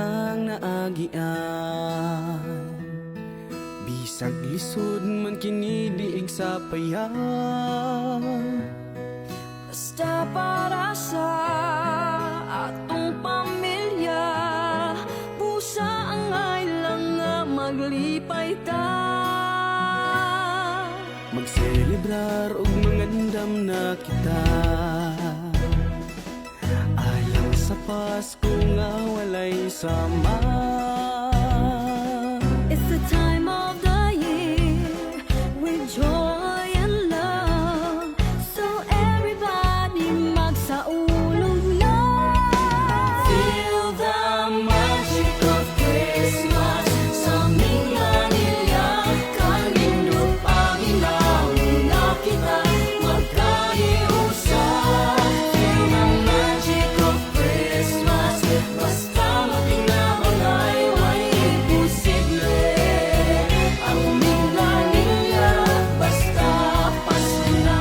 lang naagian. Bisag lisod man kinidiig sa payan. Basta para sa atong pamilya, pusa ang ay lang nga maglipay ta. Magselebrar og mangandam na kita. Ayaw sa Pasko nga walay sama. It's the time of the year with joy and love, so everybody magsaulog na. Feel the magic of Christmas sa mga nilya. Kanindot Panginoon na kita magkaiusa. Feel the magic of Christmas, basta makinabang ay way imposible. Ang mga nilya, basta Pasko na.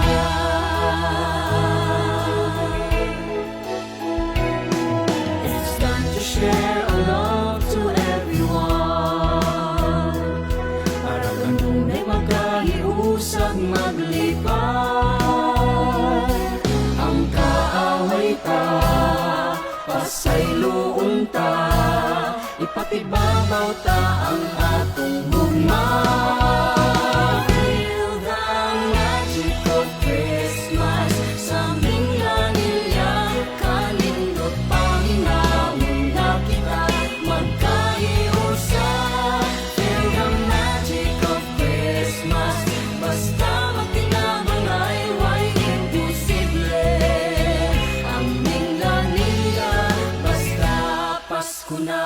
It's time to share our love to everyone. Para kanunay magkahiusag maglipay. Ang kaaway ta, pasayloon ta, ipatibabaw ta ang atong hugma. Feel the magic of Christmas sa mga nilya. Kanindot Panginoon na kita magkaiusa. Feel the magic of Christmas, basta magtinabang ay way imposible. Ang mga nilya, basta Pasko na.